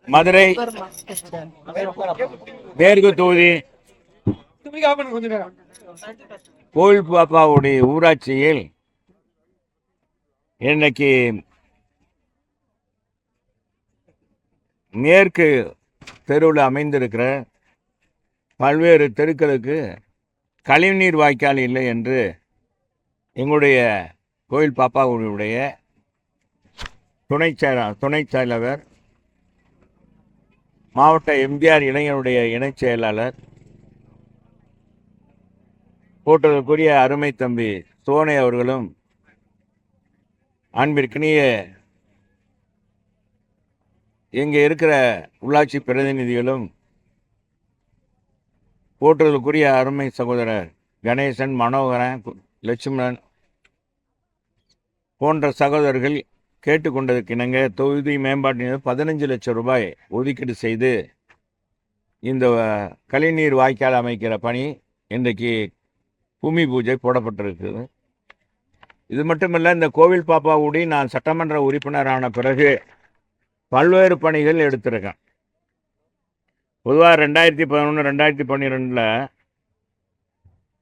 மதுரை மேற்கு தொகுதி கோவில் பாப்பாவுடைய ஊராட்சியில் இன்னைக்கு மேற்கு தெருவில் அமைந்திருக்கிற பல்வேறு தெருக்களுக்கு கழிவுநீர் வாய்க்கால் இல்லை என்று எங்களுடைய கோவில் பாப்பாவுடைய துணை செயலாளர் மாவட்ட எம்ஜிஆர் இளைஞருடைய இணைச் செயலாளர் போட்டதற்குரிய அருமை தம்பி சோனை அவர்களும் அன்பிற்கினிய இங்கே இருக்கிற உள்ளாட்சி பிரதிநிதிகளும் போற்றுதலுக்குரிய அருமை சகோதரர் கணேசன், மனோகரன், லட்சுமணன் போன்ற சகோதரர்கள் கேட்டுக்கொண்டதற்கு இணங்க தொகுதி மேம்பாட்டின் 15 லட்சம் ரூபாய் ஒதுக்கீடு செய்து இந்த கழிவுநீர் வாய்க்கால் அமைக்கிற பணி இன்றைக்கு பூமி பூஜை போடப்பட்டிருக்குது. இது மட்டுமல்ல, இந்த கோவில் பாப்பாவுடி நான் சட்டமன்ற உறுப்பினரான பிறகு பல்வேறு பணிகள் எடுத்திருக்கேன். பொதுவாக 2011 2012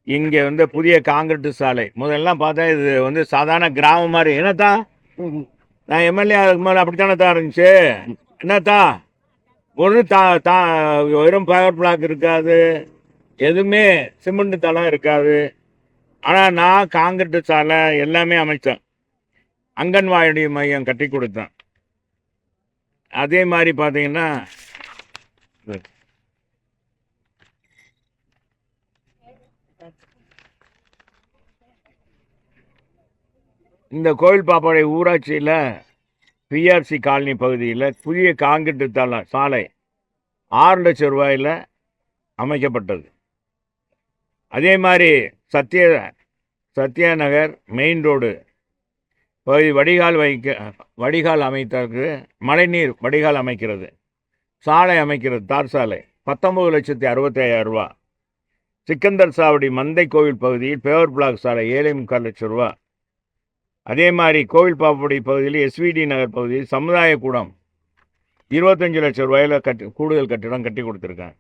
இங்கே புதிய காங்கிரீட் சாலை முதல்லாம் பார்த்தா இது சாதாரண கிராமம் மாதிரி. என்னத்தான் நான் எம்எல்ஏ அதுக்கு மேலே அப்படித்தானே தான் இருந்துச்சு. என்னத்தான் வெறும் பவர் பிளாக் இருக்காது, எதுவுமே சிமெண்ட் தளம் இருக்காது. ஆனால் நான் காங்கிரீட் சாலை எல்லாமே அமைச்சேன், அங்கன்வாடி மையம் கட்டி கொடுத்தேன். அதே மாதிரி பார்த்தீங்கன்னா இந்த கோவில் பாப்பாவுடைய ஊராட்சியில் பிஆர்சி காலனி பகுதியில் புதிய காங்கிரீட் சாலை 6 லட்சம் ரூபாயில் அமைக்கப்பட்டது. அதே மாதிரி சத்யா நகர் மெயின் ரோடு பகுதி வடிகால் அமைத்தற்கு மழைநீர் வடிகால் அமைக்கிறது, சாலை அமைக்கிறது, தார் சாலை 19,65,000 ரூபா. சிக்கந்தர் சாவடி மந்தை கோவில் பகுதியில் பேவர் பிளாக் சாலை 7,45 லட்சம் ரூபா. அதே மாதிரி கோவில் பாப்பாடி பகுதியில் எஸ்விடி நகர் பகுதியில் சமுதாய கூடம் 25 லட்சம் ரூபாயில் கூடுதல் கட்டிடம் கட்டி கொடுத்துருக்காங்க.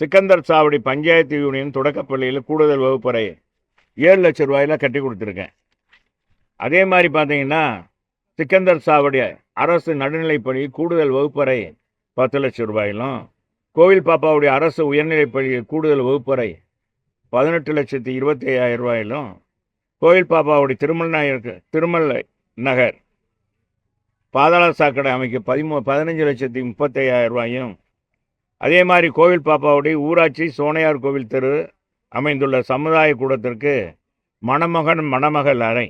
சிக்கந்தர் சாவடி பஞ்சாயத்து யூனியன் தொடக்கப்பள்ளியில் கூடுதல் வகுப்பறை 7 லட்சம் ரூபாயில் கட்டி கொடுத்துருக்கேன். அதே மாதிரி பார்த்தீங்கன்னா சிக்கந்தர் சாவடி அரசு நடுநிலைப்பள்ளி கூடுதல் வகுப்பறை 10 லட்சம் ரூபாயிலும், கோவில் பாப்பாவுடைய அரசு உயர்நிலைப்பள்ளியில் கூடுதல் வகுப்பறை 18,25,000 ரூபாயிலும், கோவில் பாப்பாவுடைய திருமல் நகர் பாதாள சாக்கடை அமைக்க 15,35,000 ரூபாயும், அதே மாதிரி கோவில் பாப்பாவுடைய ஊராட்சி சோனையார் கோவில் தெரு அமைந்துள்ள சமுதாய கூடத்திற்கு மணமகள் அறை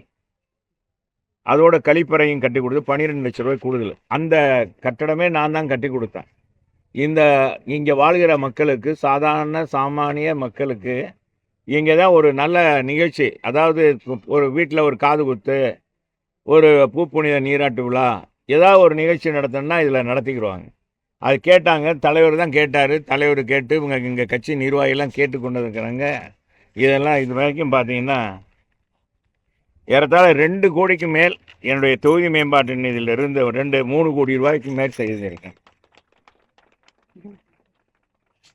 அதோட கழிப்பறையும் கட்டி கொடுத்து 12 லட்சம் ரூபாய் கூடுதல். அந்த கட்டடமே நான் தான் கட்டி கொடுத்தேன். இங்கே வாழ்கிற மக்களுக்கு, சாமானிய மக்களுக்கு இங்கே தான் ஒரு நல்ல நிகழ்ச்சி, அதாவது ஒரு வீட்டில் ஒரு காது குத்து, ஒரு பூப்புனித நீராட்டு விழா, ஏதாவது ஒரு நிகழ்ச்சி நடத்தணும்னா இதில் நடத்திக்கிடுவாங்க. அது கேட்டாங்க, தலைவர் தான் கேட்டார். தலைவர் கேட்டு இங்கே கட்சி நிர்வாகிகள்லாம் கேட்டு கொண்டு இருக்கிறாங்க. இதெல்லாம் இது வரைக்கும் பார்த்தீங்கன்னா ஏறத்தாழ 2 கோடிக்கு மேல் என்னுடைய தொகுதி மேம்பாட்டு நிதியிலிருந்து 3 கோடி ரூபாய்க்கு மேல் செய்திருக்கேன்.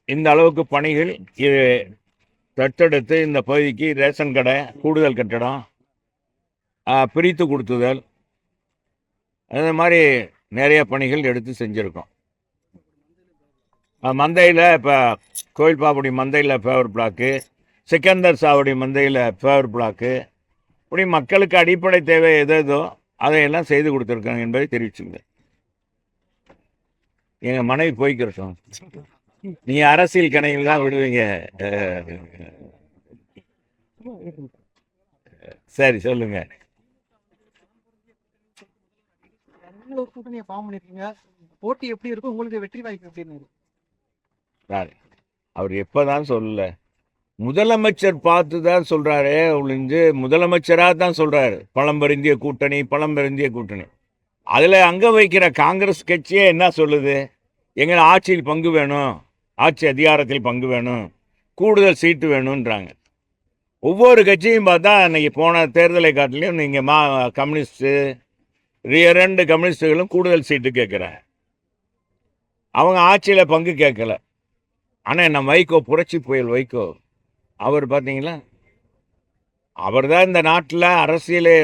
இந்த அளவுக்கு பணிகள் இது தத்தெடுத்து இந்த பகுதிக்கு ரேஷன் கடை, கூடுதல் கட்டடம், பிரித்து கொடுத்துதல், அது மாதிரி நிறைய பணிகள் எடுத்து செஞ்சுருக்கோம். மந்தையில் இப்போ கோவில் பாப்பாடி மந்தையில் பேவர் பிளாக்கு, சிக்கந்தர் சாவடி மந்தையில் பேவர் பிளாக்கு, இப்படி மக்களுக்கு அடிப்படை தேவை எதோ அதையெல்லாம் செய்து கொடுத்துருக்காங்க என்பதை தெரிவிச்சுங்க. எங்கள் மனைவி போய்க்கிறோம், நீங்கள் அரசியல் கணையில் தான் விடுவீங்க. சரி, சொல்லுங்க. போட்டி எப்படி இருக்கும், உங்களுக்கு வெற்றி வாய்ப்பு எப்படின்னு அவர் எப்பதான் சொல்லல, முதலமைச்சர் பார்த்து தான் சொல்றாரு. முதலமைச்சராக தான் சொல்றாரு பழம்பெருந்திய கூட்டணி. அதுல அங்க வைக்கிற காங்கிரஸ் கட்சியே என்ன சொல்லுது, எங்களை ஆட்சியில் பங்கு வேணும், ஆட்சி அதிகாரத்தில் பங்கு வேணும், கூடுதல் சீட்டு வேணும்ன்றாங்க. ஒவ்வொரு கட்சியும் பார்த்தா இன்னைக்கு போன தேர்தலை காட்டிலையும் நீங்கள் கம்யூனிஸ்ட்டு 2 கம்யூனிஸ்டுகளும் கூடுதல் சீட்டு கேட்குறாங்க. அவங்க ஆட்சியில் பங்கு கேட்கல. ஆனால் நம்ம வைகோ, புரட்சி புயல் வைகோ, அவர் பார்த்தீங்களா, அவர் தான் இந்த நாட்டில் அரசியலே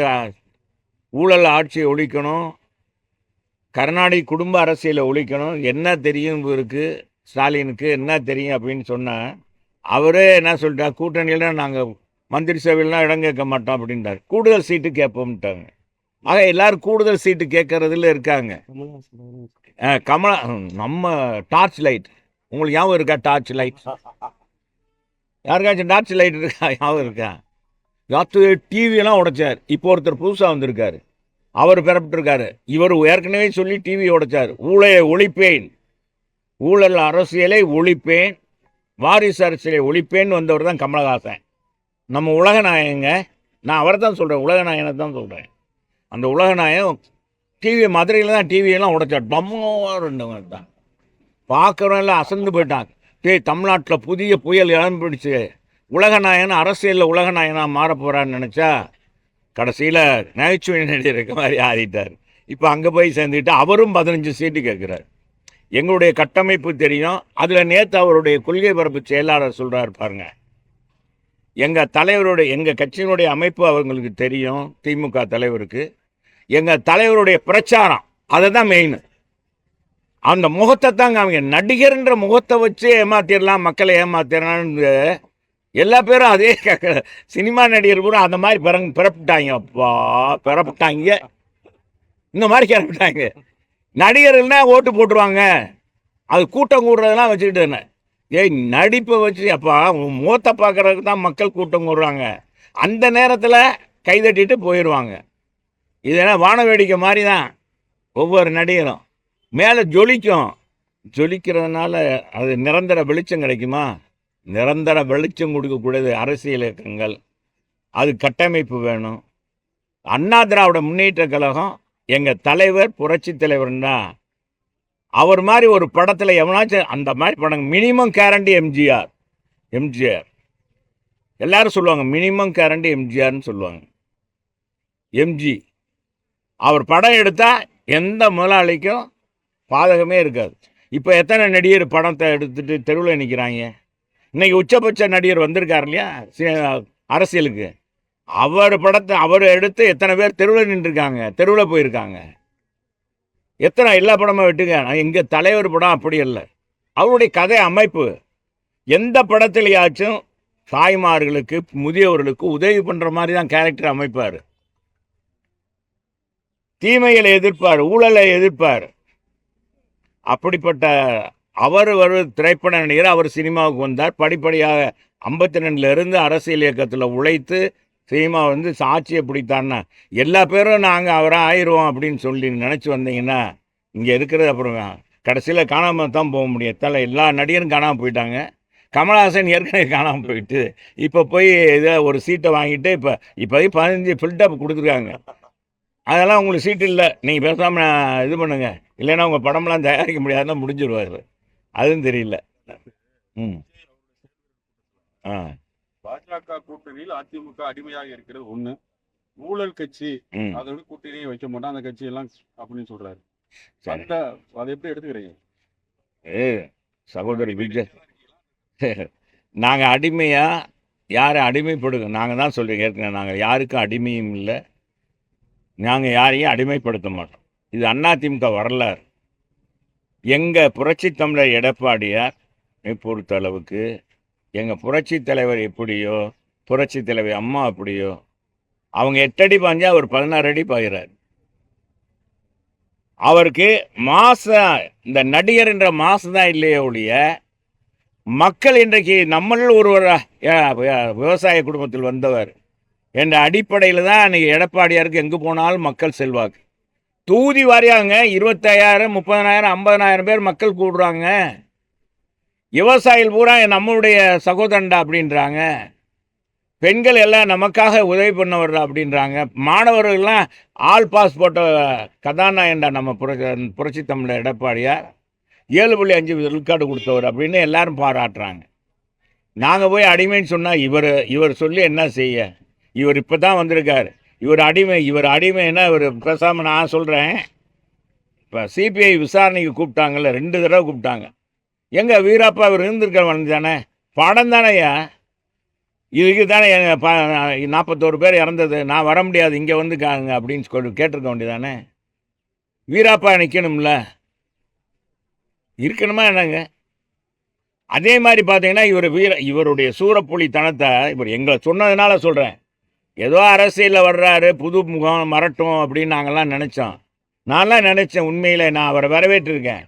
ஊழல் ஆட்சியை ஒழிக்கணும், கருணாநிதி குடும்ப அரசியலை ஒழிக்கணும். என்ன தெரியும் இவருக்கு, ஸ்டாலினுக்கு என்ன தெரியும் அப்படின்னு சொன்னால், அவரே என்ன சொல்லிட்டார், கூட்டணியில் நாங்கள் மந்திரி சபையிலாம் இடம் கேட்க மாட்டோம் அப்படின்றார். கூடுதல் சீட்டு கேட்போம்ட்டாங்க. ஆக எல்லாரும் கூடுதல் சீட்டு கேட்கறதுல இருக்காங்க. கமலா, நம்ம டார்ச் லைட், உங்களுக்கு ஞாபகம் இருக்கா? டார்ச் லைட் யாருக்காச்சும் டார்ச் லைட் இருக்கா? ஞாபகம் இருக்கா? யாத்து டிவியெல்லாம் உடைச்சார். இப்போ ஒருத்தர் புதுசாக வந்திருக்காரு, அவர் பிறப்பிட்டிருக்காரு. இவர் ஏற்கனவே சொல்லி டிவி உடைச்சார். ஊழலை ஒழிப்பேன், ஊழல் அரசியலை ஒழிப்பேன், வாரிசு அரசியலை ஒழிப்பேன்னு வந்தவர் தான் கமலஹாசன். நம்ம உலகநாயகங்க. நான் அவரை தான் சொல்கிறேன், உலகநாயகனை தான் சொல்கிறேன். அந்த உலகநாயகம் டிவி மதுரையில் தான் டிவியெல்லாம் உடைச்சார். டம்முன்னு தான் பார்க்குறவெல்லாம் அசந்து போயிட்டாங்க. தமிழ்நாட்டில் புதிய புயல் இளம்பிடிச்சு, உலகநாயகன் அரசியலில் உலகநாயகனாக மாற போகிறான்னு நினச்சா கடைசியில் நகைச்சுவை நடிகர் இருக்க மாதிரி ஆடிட்டார். இப்போ அங்கே போய் சேர்ந்துக்கிட்டு அவரும் 15 சீட்டு கேட்குறாரு. எங்களுடைய கட்டமைப்பு தெரியும். அதில் நேற்று அவருடைய கொள்கை பரப்பு செயலாளர் சொல்கிறார் பாருங்க, எங்கள் தலைவருடைய, எங்கள் கட்சியினுடைய அமைப்பு அவங்களுக்கு தெரியும், திமுக தலைவருக்கு. எங்கள் தலைவருடைய பிரச்சாரம் அதை தான் மெயின். அந்த முகத்தை தாங்க அவங்க நடிகர்ன்ற முகத்தை வச்சு ஏமாத்திடலாம், மக்களை ஏமாத்திடலான்னு எல்லா பேரும் அதே சினிமா நடிகர் பூரா அந்த மாதிரி பிறப்பிட்டாங்க. அப்பா பிறப்பிட்டாங்க, இந்த மாதிரி கிளப்பிட்டாங்க. நடிகர்கள்னா ஓட்டு போட்டுருவாங்க, அது கூட்டம் கூடுறதெல்லாம் வச்சுக்கிட்டு என்ன நடிப்பை வச்சு, அப்பா முகத்தை பார்க்குறதுக்கு தான் மக்கள் கூட்டம் கூடுறாங்க. அந்த நேரத்தில் கைதட்டிட்டு போயிடுவாங்க. இதெல்லாம் வான வேடிக்கை மாதிரி தான். ஒவ்வொரு நடிகரும் மேலே ஜொலிக்கும். ஜொலிக்கிறதுனால அது நிரந்தர வெளிச்சம் கிடைக்குமா? நிரந்தர வெளிச்சம் கொடுக்கக்கூடாது அரசியல் இயக்கங்கள். அது கட்டமைப்பு வேணும். அண்ணா திராவிட முன்னேற்ற கழகம் எங்கள் தலைவர் புரட்சி தலைவர்னா, அவர் மாதிரி ஒரு படத்தில் எவனாச்சும் அந்த மாதிரி படம் மினிமம் கேரண்டி எம்ஜிஆர். எம்ஜிஆர் எல்லாரும் சொல்லுவாங்க, மினிமம் கேரண்டி எம்ஜிஆர்னு சொல்லுவாங்க. எம்ஜி அவர் படம் எடுத்தால் எந்த முதலாளிக்கும் பாதகமே இருக்காது. இப்போ எத்தனை நடிகர் படத்தை எடுத்துட்டு தெருவில் நிற்கிறாங்க. இன்றைக்கி உச்சபட்ச நடிகர் வந்திருக்கார் இல்லையா அரசியலுக்கு, அவர் படத்தை அவர் எடுத்து எத்தனை பேர் தெருவில் நின்றுருக்காங்க, தெருவில் போயிருக்காங்க. எத்தனை எல்லா படமும் விட்டுங்க. எங்கள் தலைவர் படம் அப்படி இல்லை. அவருடைய கதை அமைப்பு எந்த படத்துலையாச்சும் தாய்மார்களுக்கு முதியவர்களுக்கு உதவி பண்ணுற மாதிரி தான் கேரக்டர் அமைப்பார். தீமைகளை எதிர்ப்பார், ஊழலை எதிர்ப்பார். அப்படிப்பட்ட அவர் ஒரு திரைப்பட நடிகர். அவர் சினிமாவுக்கு வந்தார். படிப்படியாக 52லேருந்து அரசியல் இயக்கத்தில் உழைத்து சினிமா வந்து சாட்சியை பிடித்தார்னா எல்லா பேரும் நாங்கள் அவராக ஆயிடுவோம் அப்படின்னு சொல்லி நினச்சி வந்தீங்கன்னா இங்கே இருக்கிறது அப்புறம் கடைசியில் காணாமல் தான் போக முடியும். எல்லா நடிகரும் காணாமல் போயிட்டாங்க. கமலஹாசன் ஏற்கனவே காணாமல் போயிட்டு இப்போ போய் இதை ஒரு சீட்டை வாங்கிட்டு இப்போதைக்கு 15 ஃபில்டப் கொடுத்துருக்காங்க. அதெல்லாம் உங்களுக்கு சீட்டு இல்லை, நீங்கள் பேசாமல் இது பண்ணுங்க, இல்லைன்னா உங்கள் படம்லாம் தயாரிக்க முடியாதுன்னா முடிஞ்சிருவார். அதுவும் தெரியல. ம் ஆ பாஜக கூட்டணியில் அதிமுக அடிமையாக இருக்கிறது ஒண்ணு. ஊழல் கட்சி அதோட கூட்டணியை வைக்க மாட்டோம் அந்த கட்சி எல்லாம் அப்படின்னு சொல்றாரு. அதை எப்படி எடுத்துக்கிறீங்க? சகோதரி விஜய், நாங்கள் அடிமையா யாரை அடிமைப்படுங்க? நாங்கள் தான் சொல்கிறோம் ஏற்கனவே, நாங்கள் யாருக்கும் அடிமையும் இல்லை, நாங்கள் யாரையும் அடிமைப்படுத்த மாட்டோம். இது அதிமுக வரலாறு. எங்கள் புரட்சி தமிழர் எடப்பாடியார் பொறுத்த அளவுக்கு எங்கள் புரட்சி தலைவர் எப்படியோ, புரட்சி தலைவர் அம்மா எப்படியோ, அவங்க 8 அடி பாஞ்சா அவர் 16 அடி பாய்கிறார். அவருக்கு மாசம் இந்த நடிகர் என்ற மாசம் தான் இல்லையே ஒழிய, மக்கள் இன்றைக்கு நம்மளில் ஒருவர் விவசாய குடும்பத்தில் வந்தவர் என்ற அடிப்படையில் தான் அன்றைக்கி எடப்பாடியாருக்கு எங்கே போனாலும் மக்கள் செல்வாக்கு. தொகுதி வாரியாங்க 25,000 30,000 50,000 பேர் மக்கள் கூடுறாங்க. விவசாயிகள் பூரா நம்மளுடைய சகோதரண்டா அப்படின்றாங்க. பெண்கள் எல்லாம் நமக்காக உதவி பண்ணவர் அப்படின்றாங்க. மாணவர்கள்லாம் ஆல் பாஸ் போட்ட கதாநாயகன்டா நம்ம புரட்சி தமிழர் எடப்பாடியார். 7.5 விழுக்காடு கொடுத்தவர் அப்படின்னு எல்லாரும் பாராட்டுறாங்க. நாங்கள் போய் அடிமைன்னு சொன்னால் இவர் சொல்லி என்ன செய்ய? இவர் இப்போ தான் வந்திருக்கார், இவர் அடிமைன்னா இவர் பேசாமல் நான் சொல்கிறேன், இப்போ சிபிஐ விசாரணைக்கு கூப்பிட்டாங்கல்ல, 2 தடவை கூப்பிட்டாங்க. எங்க வீராப்பா அவர் இருந்திருக்க தானே, படம் தானேயா. இதுக்கு தானே 41 பேர் இறந்தது, நான் வர முடியாது இங்கே வந்துக்காங்க அப்படின்னு சொல்லி கேட்டிருக்க வேண்டியதானே. வீராப்பா நிற்கணும்ல, இருக்கணுமா என்னங்க. அதே மாதிரி பார்த்தீங்கன்னா இவருடைய சூரப்புலித்தனத்தை இவர் எங்களை சொன்னதுனால சொல்கிறேன். ஏதோ அரசியலில் வர்றாரு, புது முகம் மறட்டும் அப்படின்னு நாங்கள்லாம் நினச்சோம். நான்லாம் நினச்சேன், உண்மையில் நான் அவரை வரவேற்றிருக்கேன்.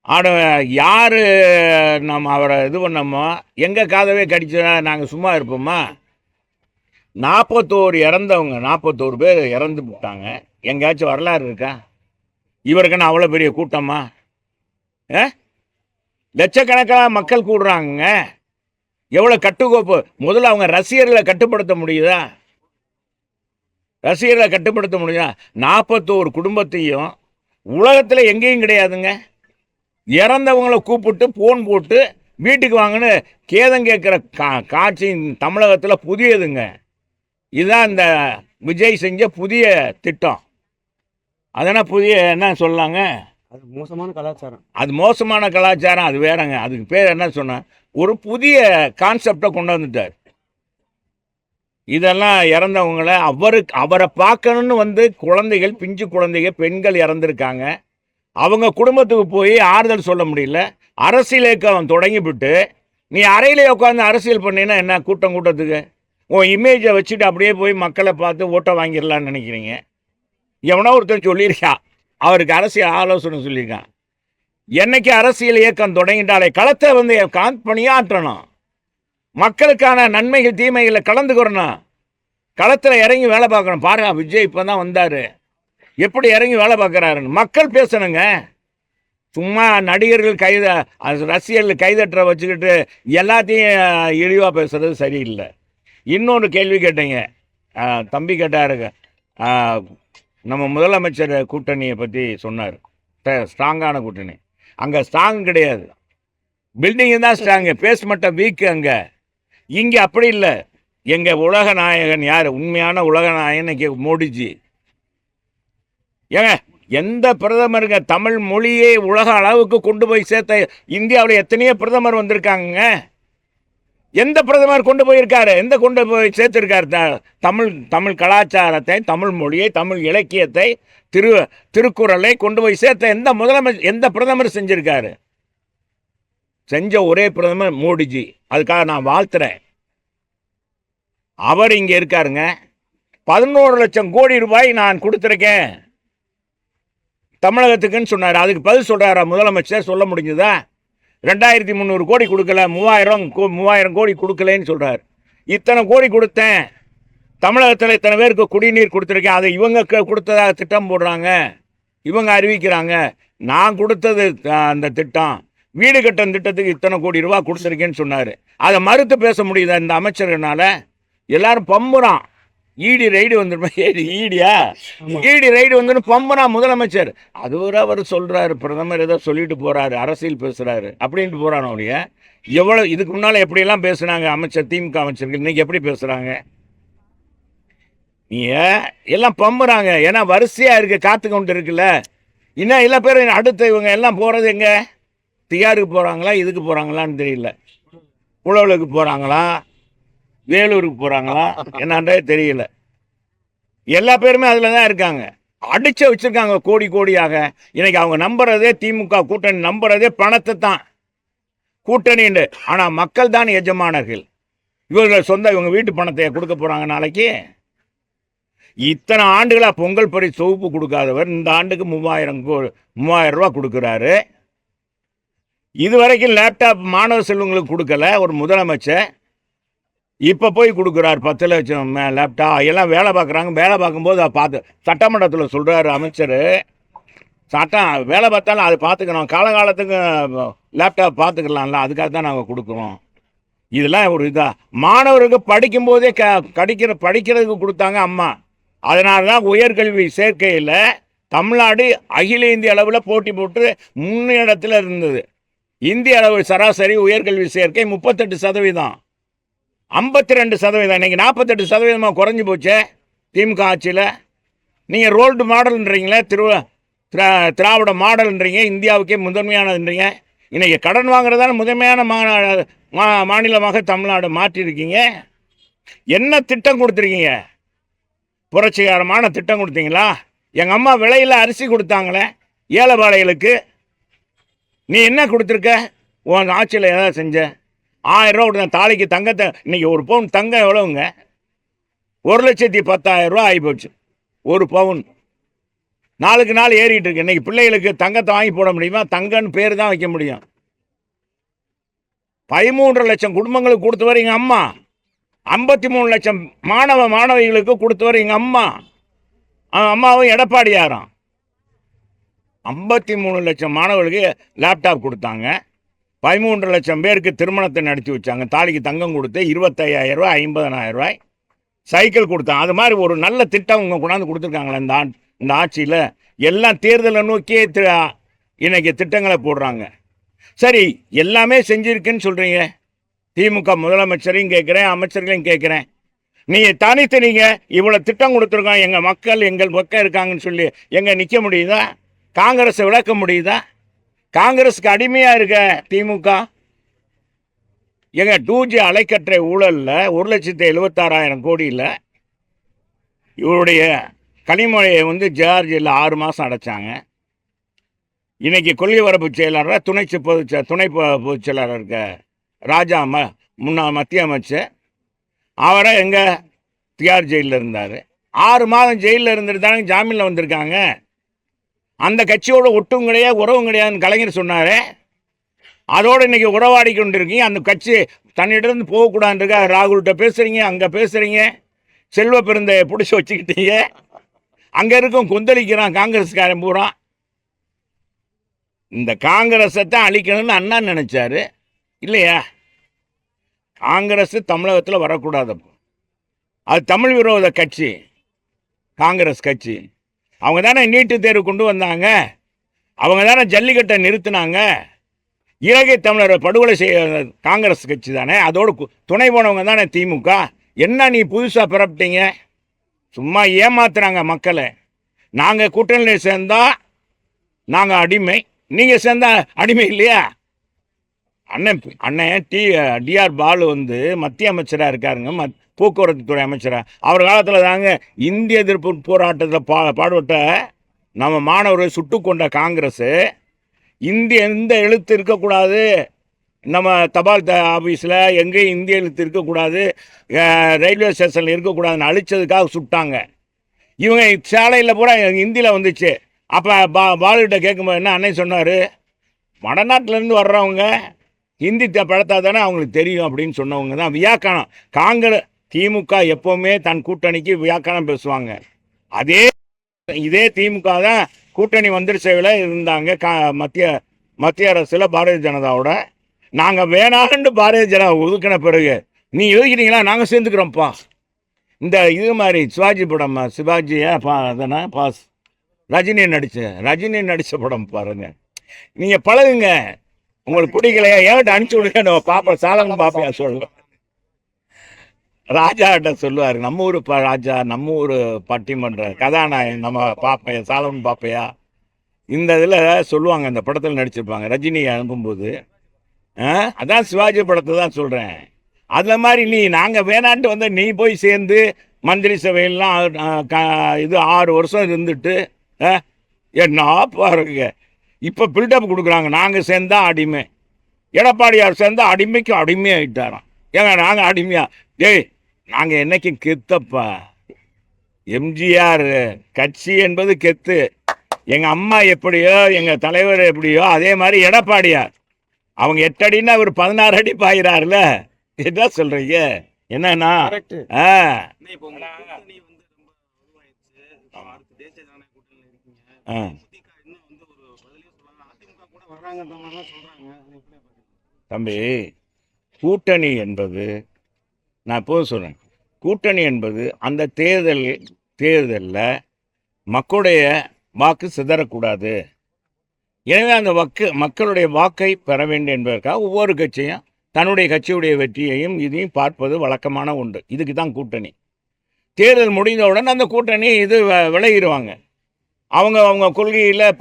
ஆனால் யார் நம்ம அவரை இது பண்ணோமோ எங்கள் காதவே கடிச்சா நாங்கள் சும்மா இருப்போமா. 41 இறந்தவங்க, 41 பேர் இறந்து விட்டாங்க. எங்கேயாச்சும் வரலாறு இருக்கா? இவருக்குன்னு அவ்வளோ பெரிய கூட்டமா? லட்சக்கணக்கான மக்கள் கூடுறாங்க. எவ்வளோ கட்டுக்கோப்பு. முதல்ல அவங்க ரசிகர்களை கட்டுப்படுத்த முடியுதா? ரசிகர்களை கட்டுப்படுத்த முடியுதா? 41 குடும்பத்தையும் உலகத்தில் எங்கேயும் கிடையாதுங்க. இறந்தவங்களை கூப்பிட்டு ஃபோன் போட்டு வீட்டுக்கு வாங்கன்னு கேதம் கேட்குற காட்சி தமிழகத்தில் புதியதுங்க. இதுதான் இந்த விஜய் செஞ்ச புதிய திட்டம். அதனால் புதிய என்ன சொல்லலாங்க, அது மோசமான கலாச்சாரம். அது மோசமான கலாச்சாரம், அது வேறங்க. அதுக்கு பேர் என்ன சொன்ன, ஒரு புதிய கான்செப்டை கொண்டு வந்துட்டார். இதெல்லாம் இறந்தவங்கள அவரை பார்க்கணுன்னு வந்து குழந்தைகள், பிஞ்சு குழந்தைகள், பெண்கள் இறந்துருக்காங்க. அவங்க குடும்பத்துக்கு போய் ஆறுதல் சொல்ல முடியல. அரசியல் இயக்கம் தொடங்கிவிட்டு நீ அறையிலே உட்காந்து அரசியல் பண்ணினா என்ன கூட்டத்துக்கு உன் இமேஜை வச்சுட்டு அப்படியே போய் மக்களை பார்த்து ஓட்டை வாங்கிடலான்னு நினைக்கிறீங்க. எவனோ ஒருத்தர் சொல்லியிருக்கான், அவருக்கு அரசியல் ஆலோசனை சொல்லியிருக்கான். என்னைக்கு அரசியல் இயக்கம் தொடங்கிட்டாலே களத்தை வந்து பணியாற்றணும், மக்களுக்கான நன்மைகள் தீமைகளை கலந்துக்கிறணும், களத்தில் இறங்கி வேலை பார்க்கணும். பாருங்க, விஜய் இப்போ தான் வந்தார், எப்படி இறங்கி வேலை பார்க்குறாருன்னு மக்கள் பேசணுங்க. சும்மா நடிகர்கள் ரசிகர்கள் கைதட்டுற வச்சுக்கிட்டு எல்லாத்தையும் இழிவாக பேசுறது சரியில்லை. இன்னொன்று கேள்வி கேட்டீங்க, தம்பி கேட்டாருங்க, நம்ம முதலமைச்சர் கூட்டணியை பற்றி சொன்னார், ஸ்ட்ராங்கான கூட்டணி. அங்கே ஸ்ட்ராங் கிடையாது, பில்டிங்கு தான் ஸ்ட்ராங்கு, பேஸ்மெண்ட்டை வீக்கு. இங்கே அப்படி இல்லை. எங்கள் உலக நாயகன் யார்? உண்மையான உலக நாயகன் இன்னைக்கு மோடிஜி. ஏங்க, எந்த பிரதமருங்க தமிழ் மொழியை உலக அளவுக்கு கொண்டு போய் சேர்த்த? இந்தியாவில் எத்தனையோ பிரதமர் வந்திருக்காங்க. எந்த பிரதமர் கொண்டு போயிருக்காரு? கொண்டு போய் சேர்த்திருக்காரு? தமிழ் கலாச்சாரத்தை, தமிழ் மொழியை, தமிழ் இலக்கியத்தை, திருக்குறளை கொண்டு போய் சேர்த்த எந்த பிரதமர் செஞ்சிருக்காரு? செஞ்ச ஒரே பிரதமர் மோடிஜி. அதுக்காக நான் வாழ்த்துறேன். அவர் இங்கே இருக்காருங்க. 11 லட்சம் கோடி ரூபாய் நான் கொடுத்துருக்கேன் தமிழகத்துக்குன்னு சொன்னார். அதுக்கு பதில் சொல்கிறாரா முதலமைச்சர்? சொல்ல முடிஞ்சதா? 2300 கோடி கொடுக்கல, 3000 கோடி கொடுக்கலன்னு சொல்கிறார். இத்தனை கோடி கொடுத்தேன், தமிழகத்தில் இத்தனை பேருக்கு குடிநீர் கொடுத்துருக்கேன், அதை இவங்க கொடுத்ததாக திட்டம் போடுறாங்க, இவங்க அறிவிக்கிறாங்க. நான் கொடுத்தது அந்த திட்டம், வீடு கட்டும் திட்டத்துக்கு இத்தனை கோடி ரூபா கொடுத்துருக்கேன்னு சொன்னார். அதை மறுத்து பேச முடியுதா இந்த அமைச்சர்னால? எல்லாரும் பம்புறான். ஈடி ரைடு வந்துருமா? ஈடி ரைடு வந்துன்னு பம்புறான் முதலமைச்சர். அது அவர் சொல்கிறாரு, பிரதமர் ஏதோ சொல்லிட்டு போகிறாரு, அரசியல் பேசுகிறாரு அப்படின்ட்டு போகிறான். அவனுடைய எவ்வளோ இதுக்கு முன்னால் எப்படியெல்லாம் பேசுனாங்க அமைச்சர், திமுக அமைச்சர்கள், இன்றைக்கி எப்படி பேசுகிறாங்க? எல்லாம் பம்புறாங்க. ஏன்னா வரிசையாக இருக்குது, காத்து கொண்டு இருக்குல்ல. இன்னும் எல்லா பேரும் அடுத்து இவங்க எல்லாம் போகிறது எங்கே? திகாருக்கு போகிறாங்களா, இதுக்கு போகிறாங்களான்னு தெரியல. உழவுக்கு போகிறாங்களா, வேலூருக்கு போகிறாங்களா என்னன்றே தெரியல. எல்லா பேருமே அதில் தான் இருக்காங்க, அடிச்சு வச்சுருக்காங்க கோடி கோடியாக. இன்னைக்கு அவங்க நம்புறதே, திமுக கூட்டணி நம்புறதே பணத்தை தான் கூட்டணின்னு. ஆனால் மக்கள் தான் எஜமானர்கள். இவங்க வீட்டு பணத்தை கொடுக்க போகிறாங்க நாளைக்கு. இத்தனை ஆண்டுகளாக பொங்கல் பரிசு தொகுப்பு கொடுக்காதவர் இந்த ஆண்டுக்கு 3000 ரூபா கொடுக்குறாரு. இதுவரைக்கும் லேப்டாப் மாணவ செல்வங்களுக்கு கொடுக்கல ஒரு முதலமைச்சர். இப்போ போய் கொடுக்குறாரு 10 லட்சம் லேப்டாப். எல்லாம் வேலை பார்க்குறாங்க. வேலை பார்க்கும்போது பார்த்து சட்டமன்றத்தில் சொல்கிறாரு அமைச்சர், சட்டம் வேலை பார்த்தாலும் அதை பார்த்துக்கணும், காலகாலத்துக்கு லேப்டாப் பார்த்துக்கலாம்ல, அதுக்காக தான் நாங்கள் கொடுக்குறோம். இதெல்லாம் ஒரு இதாக மாணவருக்கு படிக்கும்போதே படிக்கிறதுக்கு கொடுத்தாங்க அம்மா. அதனால தான் உயர்கல்வி சேர்க்கையில் தமிழ்நாடு அகில இந்திய அளவில் போட்டி போட்டு முன்னிடத்தில் இருந்தது. இந்திய அளவு சராசரி உயர்கல்வி சேர்க்கை 38%, 52%. இன்றைக்கி 48% குறைஞ்சி போச்சே திமுக ஆட்சியில். நீங்கள் ரோல்டு மாடல்ன்றீங்களே, திராவிட மாடல்ன்றீங்க, இந்தியாவுக்கே முதன்மையானதுன்றீங்க. இன்னைக்கு கடன் வாங்குறதான முதன்மையான மாநிலமாக தமிழ்நாடு மாற்றிருக்கீங்க. என்ன திட்டம் கொடுத்துருக்கீங்க? புரட்சிகரமான திட்டம் கொடுத்தீங்களா? எங்கள் அம்மா விலையில் அரிசி கொடுத்தாங்களே ஏழைபாளைகளுக்கு, நீ என்ன கொடுத்துருக்க? உன் ஆட்சியில் ஏதாவது செஞ்ச? 1000 ரூபா கொடுத்த தாலிக்கு தங்கத்தை, இன்னைக்கு ஒரு பவுன் தங்கம் எவ்வளவுங்க? 1,10,000 ரூபா ஆகி போச்சு ஒரு பவுன். நாளுக்கு நாள் ஏறிட்டு இருக்கு. இன்னைக்கு பிள்ளைகளுக்கு தங்கத்தை வாங்கி போட முடியுமா? தங்கன்னு பேர் தான் வைக்க முடியும். 13 லட்சம் குடும்பங்களுக்கு கொடுத்தவர் எங்கள் அம்மா. 53 லட்சம் மாணவிகளுக்கு கொடுத்தவர் எங்கள் அம்மா. அம்மாவும் எடப்பாடியாராம். 53 லட்சம் மாணவர்களுக்கு லேப்டாப் கொடுத்தாங்க. 13 லட்சம் பேருக்கு திருமணத்தை நடத்தி வச்சாங்க. தாலிக்கு தங்கம் கொடுத்து 25,000 ரூபாய் 50,000 ரூபாய் சைக்கிள் கொடுத்தாங்க. அது மாதிரி ஒரு நல்ல திட்டம் உங்க கொண்டாந்து கொடுத்துருக்காங்களே இந்த ஆட்சியில். எல்லாம் தேர்தலை நோக்கியே இன்னைக்கு திட்டங்களை போடுறாங்க. சரி, எல்லாமே செஞ்சிருக்குன்னு சொல்றீங்க. திமுக முதலமைச்சரையும் கேட்குறேன், அமைச்சர்களையும் கேட்குறேன். நீங்கள் தனித்தனீங்க இவ்வளோ திட்டம் கொடுத்துருக்கோம், எங்கள் மக்கள் இருக்காங்கன்னு சொல்லி எங்கே நிற்க முடியுதா? காங்கிரஸை விளக்க முடியுதா? காங்கிரஸுக்கு அடிமையாக இருக்க திமுக. எங்க 2G அலைக்கற்றை ஊழலில் 1,76,000 கோடியில் இவருடைய கனிமொழியை ஜார்ஜில் 6 மாதம் அடைச்சாங்க. இன்னைக்கு கொள்கை வரப்பு செயலாளர் துணை பொதுச் செயலாளர் இருக்க ராஜா முன்னாள் மத்திய அமைச்சர், அவரை எங்கே திகார் ஜெயிலில் இருந்தார். 6 மாதம் ஜெயிலில் இருந்துட்டு தானே ஜாமீனில் வந்திருக்காங்க. அந்த கட்சியோட ஒட்டும் கிடையாது, உறவும் கிடையாதுன்னு கலைஞர் சொன்னார். அதோடு இன்னைக்கு உறவாடி கொண்டு இருக்கீங்க. அந்த கட்சி தன்னிடம் போகக்கூடாதுன்றா ராகுல்கிட்ட பேசுகிறீங்க, அங்கே பேசுகிறீங்க. செல்வ பெருந்தையை பிடிச்சி வச்சுக்கிட்டீங்க. அங்கே இருக்கும் கொந்தளிக்கிறான் காங்கிரஸ்காரன் பூரா. இந்த காங்கிரஸை தான் அழிக்கணும்னு அண்ணா நினைச்சாரு இல்லையா? காங்கிரஸ் தமிழகத்தில் வரக்கூடாது. அது தமிழ் விரோத கட்சி காங்கிரஸ் கட்சி. அவங்க தானே நீட்டு தேர்வு கொண்டு வந்தாங்க. அவங்க தானே ஜல்லிக்கட்டை நிறுத்தினாங்க. இலங்கை தமிழரை படுகொலை செய்ய காங்கிரஸ் கட்சி தானே. அதோடு துணை போனவங்க தானே திமுக. என்ன நீ புதுசாக பிறப்பிட்டீங்க? சும்மா ஏமாத்துறாங்க மக்களை. நாங்கள் கூட்டணியில் சேர்ந்தா நாங்கள் அடிமை, நீங்கள் சேர்ந்தா அடிமை இல்லையா? அண்ணன் டிஆர் பாலு மத்திய அமைச்சராக இருக்காருங்க, போக்குவரத்து துறை அமைச்சராக. அவர் காலத்தில் தாங்க இந்திய எதிர்ப்பு போராட்டத்தில் பாடுபட்ட நம்ம மாணவர்கள் சுட்டு கொண்ட காங்கிரஸ், எந்த எழுத்து இருக்கக்கூடாது, நம்ம தபால் ஆஃபீஸில் எங்கேயும் இந்திய எழுத்து இருக்கக்கூடாது, ரயில்வே ஸ்டேஷனில் இருக்கக்கூடாதுன்னு அழிச்சதுக்காக சுட்டாங்க. இவங்க சாலையில் பூரா ஹிந்தியில் வந்துச்சு. அப்போ பாலுகிட்ட கேட்கும்போது என்ன அன்னை சொன்னார்? வடநாட்டிலேருந்து வர்றவங்க ஹிந்தி படத்தா தானே அவங்களுக்கு தெரியும் அப்படின்னு சொன்னவங்க தான் வியாக்கணம். திமுக எப்போவுமே தன் கூட்டணிக்கு வியாக்கணம் பேசுவாங்க. இதே திமுக தான் கூட்டணி மந்திரி சேவையில் இருந்தாங்க மத்திய அரசில் பாரதிய ஜனதாவோட. நாங்கள் வேணான்னு பாரதிய ஜனதா ஒதுக்கின பிறகு நீ ஒதுக்கிட்டீங்களா, நாங்கள் சேர்ந்துக்கிறோம்ப்பா. இந்த இது மாதிரி சிவாஜி படம், சிவாஜியா அதனா பாஸ் ரஜினி நடித்த படம் பாருங்க. நீங்கள் பழகுங்க. உங்களுக்கு பிடிக்கலையா ஏன்ட்டு அனுப்பிச்சி விடுங்க, நம்ம பாப்பா சாலமும் பாப்பையா சொல்லுவோம். ராஜாட்ட சொல்லுவார், நம்ம ஊர் ராஜா, நம்ம ஊர் பட்டிமன்ற கதாநாயகன் நம்ம பாப்பையா சாலமும் பாப்பையா. இந்த இதில் சொல்லுவாங்க, இந்த படத்தில் நடிச்சிருப்பாங்க ரஜினி அனுப்பும்போது. அதான் சிவாஜி படத்தை தான் சொல்கிறேன். அதில் மாதிரி நாங்கள் வேணான்ட்டு நீ போய் சேர்ந்து மந்திரி சபையெல்லாம் இது 6 வருஷம் இருந்துட்டு என்ன பாருங்க இப்போ பில்டப் கொடுக்குறாங்க. நாங்கள் சேர்ந்தா அடிமை, எடப்பாடியார் சேர்ந்தா அடிமைக்கு அடிமையாகிட்டாராம். ஏங்க நாங்கள் அடிமையா? டேய், நாங்கள் என்னைக்கும் கெத்தப்பா. எம்ஜிஆர் கட்சி என்பது கெத்து. எங்கள் அம்மா எப்படியோ, எங்கள் தலைவர் எப்படியோ, அதே மாதிரி எடப்பாடியார். அவங்க 8 அடின்னா அவர் 16 அடி பாயிறாருல. என்ன சொல்றீங்க? என்னன்னா தம்பி, கூட்டணி என்பது, நான் எப்போதும் சொல்றேன், கூட்டணி என்பது அந்த தேர்தலில் மக்களுடைய வாக்கு சிதறக்கூடாது. எனவே அந்த மக்களுடைய வாக்கை பெற வேண்டும் என்பதற்காக ஒவ்வொரு கட்சியும் தன்னுடைய கட்சியுடைய வெற்றியையும் இதையும் பார்ப்பது வழக்கமான உண்டு. இதுக்கு தான் கூட்டணி. தேர்தல் முடிந்தவுடன் அந்த கூட்டணி விலகிடுவாங்க. அவங்க அவங்க கொள்கையில்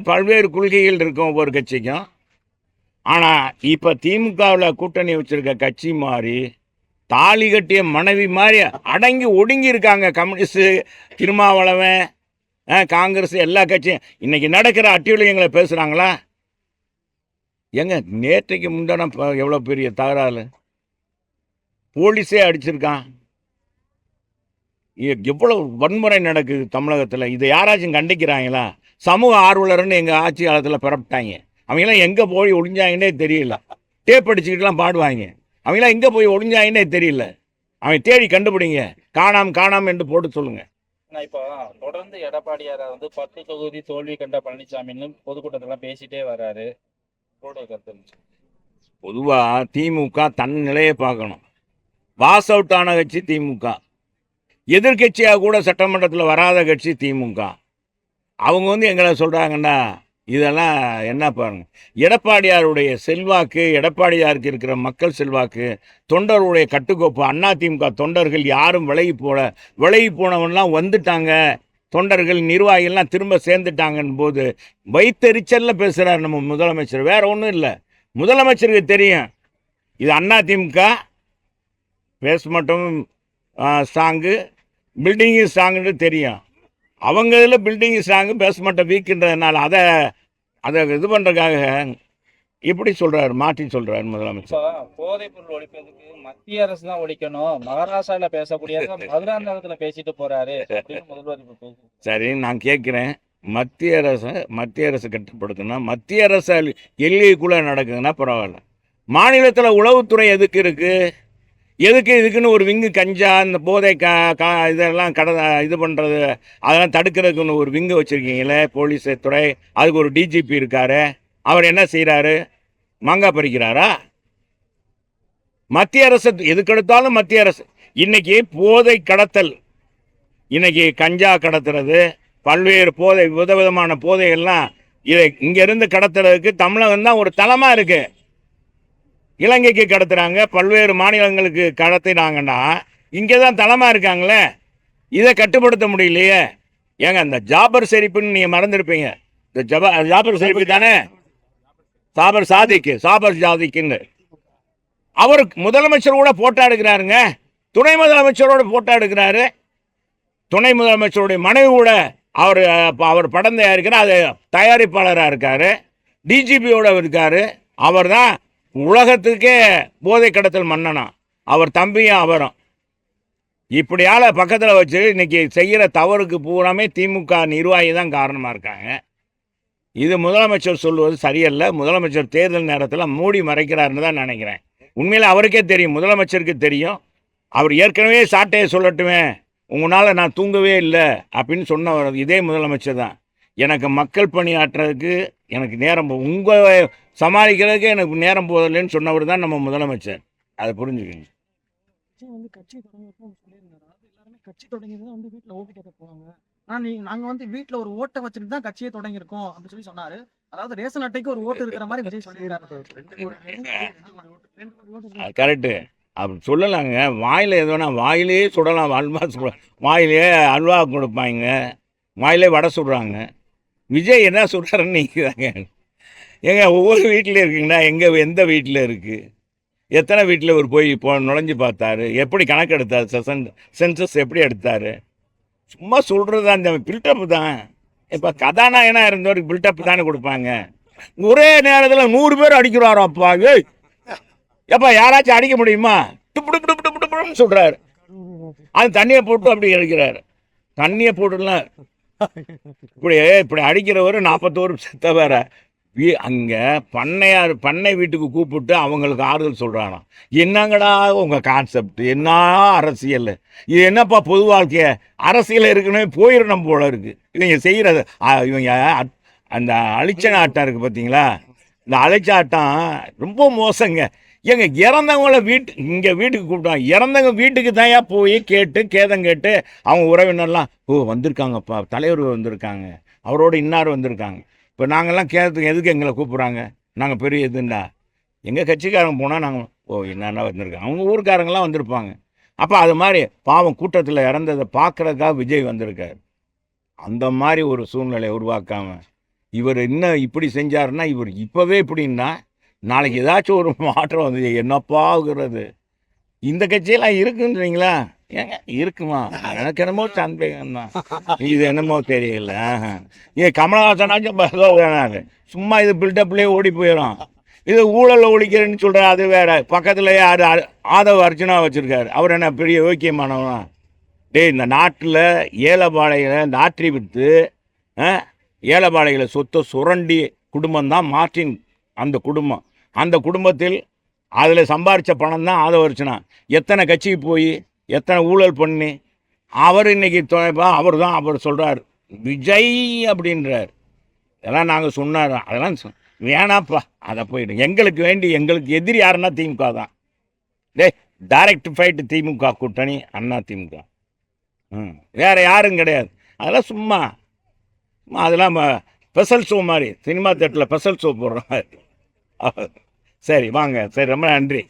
பல்வேறு கொள்கைகள் இருக்கும் ஒவ்வொரு கட்சிக்கும். ஆனால் இப்போ திமுகவில் கூட்டணி வச்சுருக்க கட்சி மாதிரி தாலி கட்டிய மனைவி மாதிரி அடங்கி ஒடுங்கி இருக்காங்க. கம்யூனிஸ்ட்டு, திருமாவளவன், காங்கிரஸ், எல்லா கட்சியும் இன்னைக்கு நடக்கிற அட்டூழியங்களை பேசுகிறாங்களா? ஏங்க நேற்றைக்கு முந்தான எவ்வளோ பெரிய தகராறு, போலீஸே அடிச்சிருக்கான். எவ்வளோ வன்முறை நடக்குது தமிழகத்தில். இதை யாராச்சும் கண்டிக்கிறாங்களா? சமூக ஆர்வலர்னு எங்கள் ஆட்சி காலத்தில் பிறப்பிட்டாங்க. அவங்களாம் எங்கே போய் ஒளிஞ்சாங்கன்னே தெரியல. டேப் அடிச்சுக்கிட்டுலாம் பாடுவாங்க. அவங்களாம் எங்கே போய் ஒளிஞ்சாங்கன்னே தெரியல. அவன் தேடி கண்டுபிடிங்க, காணாம் என்று போட்டு சொல்லுங்க. இப்போ தொடர்ந்து எடப்பாடியார் வந்து 10 தொகுதி தோல்வி கண்ட பழனிசாமின்னு பொதுக்கூட்டத்தெல்லாம் பேசிட்டே வர்றாரு. பொதுவாக திமுக தன் நிலையை பார்க்கணும். வாஸ் அவுட் ஆன கட்சி திமுக. எதிர்கட்சியாக கூட சட்டமன்றத்தில் வராத கட்சி திமுக. அவங்க வந்து எங்களை சொல்கிறாங்கன்னா இதெல்லாம் என்ன பாருங்க. எடப்பாடியாருடைய செல்வாக்கு, எடப்பாடியாருக்கு இருக்கிற மக்கள் செல்வாக்கு, தொண்டருடைய கட்டுக்கோப்பு, அதிமுக தொண்டர்கள் யாரும் விலகி போனவன்லாம் வந்துட்டாங்க, தொண்டர்கள் நிர்வாகிகள்லாம் திரும்ப சேர்ந்துட்டாங்கன்னு போது வைத்தறிச்சலில் பேசுகிறார் நம்ம முதலமைச்சர். வேற ஒன்றும் இல்லை. முதலமைச்சருக்கு தெரியும் இது அதிமுக பேஸ் மட்டும் ஸ்ட்ராங்கு, பில்டிங்கு ஸ்ட்ராங்குன்னு தெரியும். அவங்க இதில் பில்டிங் ஸ்ட்ராங்கு, பேஸ்மெண்ட்டை வீக்குன்றதுனால அதை இது பண்ணுறதுக்காக இப்படி சொல்கிறார், மாற்றி சொல்கிறார் முதலமைச்சர். போதைப் பொருள் ஒழிப்பதுக்கு மத்திய அரசு தான் ஒழிக்கணும், மகாராஷ்டிராவில் பேசக்கூடிய மதுராந்தகத்தில் பேசிட்டு போறாரு முதல்வர். சரி, நான் கேட்குறேன், மத்திய அரசு கட்டுப்படுத்தினா, மத்திய அரசு எல்லைக்குள்ளே நடக்குதுன்னா பரவாயில்ல. மாநிலத்தில் உளவுத்துறை எதுக்கு இருக்குது? இதுக்குன்னு ஒரு விங்கு, கஞ்சா, இந்த போதை இதெல்லாம் இது பண்ணுறது, அதெல்லாம் தடுக்கிறதுக்குன்னு ஒரு விங்கு வச்சுருக்கீங்களே போலீஸ் துறை. அதுக்கு ஒரு டிஜிபி இருக்கார். அவர் என்ன செய்கிறாரு? மாங்காய் பறிக்கிறாரா? மத்திய அரசு எதுக்கெடுத்தாலும் மத்திய அரசு. இன்னைக்கு போதை கடத்தல், இன்னைக்கு கஞ்சா கடத்துறது, பல்வேறு விதவிதமான போதைகள்லாம் இதை இங்கேருந்து கடத்துறதுக்கு தமிழகம் தான் ஒரு தளமாக இருக்குது. இலங்கைக்கு கடத்துறாங்க, பல்வேறு மாநிலங்களுக்கு கடத்தினாங்கன்னா இங்கே தான் தளமாக இருக்காங்களே. இதை கட்டுப்படுத்த முடியலையே. ஏங்க அந்த ஜாபர் ஷெரீஃப்னு நீங்கள் மறந்துருப்பீங்க. இந்த ஜாபர் ஷெரீஃப் தானே, சாபர் சாதிக்குன்னு அவர் முதலமைச்சர் கூட போட்டோ எடுக்கிறாருங்க. துணை முதலமைச்சரோட போட்டோ எடுக்கிறாரு. துணை முதலமைச்சருடைய மனைவி கூட அவர் படம் தயாரிக்கிறார், அது தயாரிப்பாளராக இருக்கார். டிஜிபியோட இருக்கார். அவர் தான் உலகத்துக்கே போதை கடத்தல் மன்னனா, அவர் தம்பியும் அவரும். இப்படியால பக்கத்தில் வச்சு இன்னைக்கு செய்கிற தவறுக்கு பூராமே திமுக நிர்வாகி தான் காரணமாக இருக்காங்க. இது முதலமைச்சர் சொல்வது சரியல்ல. முதலமைச்சர் தேர்தல் நேரத்தில் மூடி மறைக்கிறாருன்னு தான் நினைக்கிறேன். உண்மையில் அவருக்கே தெரியும், முதலமைச்சருக்கு தெரியும். அவர் ஏற்கனவே சாட்டையை சொல்லட்டுமே, உங்களால் நான் தூங்கவே இல்லை அப்படின்னு சொன்னவர் இதே முதலமைச்சர் தான். எனக்கு மக்கள் பணியாற்றுறதுக்கு எனக்கு நேரம் உங்கள் சமாளிக்கிறதுக்கு எனக்கு நேரம் போதில்லைன்னு சொன்னவர் தான் நம்ம முதலமைச்சர். அதை புரிஞ்சுக்கங்க. கட்சி தொடங்கியது வந்து வீட்டில் ஓட்டு கேட்க போவாங்க. நாங்கள் வந்து வீட்டில் ஒரு ஓட்டை வச்சுட்டு தான் கட்சியை தொடங்கியிருக்கோம் அப்படின்னு சொல்லி சொன்னார். அதாவது ரேஷன் அட்டைக்கு ஒரு ஓட்டு இருக்கிற மாதிரி விஜய் சொல்லியிருக்காரு. கரெக்டு, அப்படி சொல்லலாங்க. வாயில் எதுனா வாயிலே சுடலாம், அல்வா வாயிலே அல்வா கொடுப்பாங்க, வாயிலே வடை சுடுறாங்க. விஜய் என்ன சொல்கிறாருன்னு நினைக்கிறாங்க. ஏங்க ஒவ்வொரு வீட்டில் இருக்குங்கண்ணா, எந்த வீட்டில் இருக்குது, எத்தனை வீட்டில் ஒரு போய் நுழைஞ்சு பார்த்தாரு, எப்படி கணக்கு எடுத்தார், சென்சஸ் எப்படி எடுத்தார்? சும்மா சொல்கிறது அந்த பில்டப்பு தான். இப்போ கதாநாயகனாக இருந்தவருக்கு பில்டப் தானே கொடுப்பாங்க. ஒரே நேரத்தில் 100 பேர் அடிக்கிறாரோ அப்பா. எப்போ யாராச்சும் அடிக்க முடியுமா? டுப்புன்னு சொல்கிறாரு. அது தண்ணியை போட்டு அப்படி அடிக்கிறாரு. தண்ணியை போட்டுலாம் இப்படி அடிக்கிறவர் 41 செத்த வேற. அங்கே பண்ணை வீட்டுக்கு கூப்பிட்டு அவங்களுக்கு ஆறுதல் சொல்கிறாராம். என்னங்கடா உங்கள் கான்செப்ட், என்ன அரசியல் இது, என்னப்பா பொது வாழ்க்கைய அரசியல் இருக்குன்னு போயிடணும் போல இருக்குது. இவங்க செய்கிறது இவங்க அந்த அழிச்சனாட்டம் இருக்குது பார்த்தீங்களா, இந்த அழிச்சாட்டம் ரொம்ப மோசங்க. எங்க இறந்தவங்கள வீட்டுக்கு கூப்பிட்டாங்க. இறந்தவங்க வீட்டுக்கு தான் போய் கேதம் கேட்டு அவங்க உறவினர்லாம் வந்திருக்காங்கப்பா, தலைவர் வந்திருக்காங்க, அவரோட இன்னார் வந்திருக்காங்க. இப்போ நாங்கள்லாம் கேட்கறதுக்கு எதுக்கு எங்களை கூப்பிட்றாங்க? நாங்கள் பெரிய இதுண்டா. எங்கள் கட்சிக்காரங்க போனால் நாங்கள் என்னென்ன வந்திருக்காங்க, அவங்க ஊருக்காரங்களாம் வந்திருப்பாங்க. அப்போ அது மாதிரி பாவம் கூட்டத்தில் இறந்ததை பார்க்குறதுக்காக விஜய் வந்திருக்காரு. அந்த மாதிரி ஒரு சூழ்நிலையை உருவாக்காம இவர் இன்னும் இப்படி செஞ்சாருன்னா இவர் இப்போவே இப்படின்னா நாளைக்கு ஏதாச்சும் ஒரு மாற்றம் வந்து என்னப்பா ஆகுறது. இந்த கட்சியெல்லாம் இருக்குன்றீங்களா? ஏங்க இருக்குமா? எனக்கு என்னமோ சந்தேகம் தான். இது என்னமோ தெரியல. ஏன் கமலஹாசனாச்சும் வேணாரு, சும்மா இது பில்டப்லேயே ஓடி போயிடும். இது ஊழலை ஒழிக்கிறேன்னு சொல்கிற அது வேற. பக்கத்தில் யார் ஆதவ அர்ச்சனா வச்சுருக்காரு, அவர் என்ன பெரிய யோக்கியமானவனா? டேய், இந்த நாட்டில் ஏழைப்பாளைகளை நாற்றி விற்று ஏழைப்பாளைகளை சொத்தை சுரண்டி குடும்பம் தான் மார்ட்டின். அந்த குடும்பம், அந்த குடும்பத்தில் அதில் சம்பாரித்த பணம் தான் ஆதவ அர்ச்சனா. எத்தனை கட்சிக்கு போய் எத்தனை ஊழல் பண்ணி அவர் இன்னைக்கு அவர் தான் அவர் சொல்கிறார் விஜய் அப்படின்றார். இதெல்லாம் நாங்கள் சொன்னார், அதெல்லாம் வேணாப்பா, அதை போயிடும். எங்களுக்கு வேண்டி எங்களுக்கு எதிரி யாருன்னா திமுக தான். டைரக்ட் ஃபைட்டு திமுக கூட்டணி, அண்ணா திமுக. வேறு யாரும் கிடையாது. அதெல்லாம் சும்மா அதெல்லாம் ஸ்பெஷல் ஷோ மாதிரி, சினிமா தேட்டரில் ஸ்பெஷல் ஷோ போடுறாங்க. சரி வாங்க, சரி, ரொம்ப நன்றி.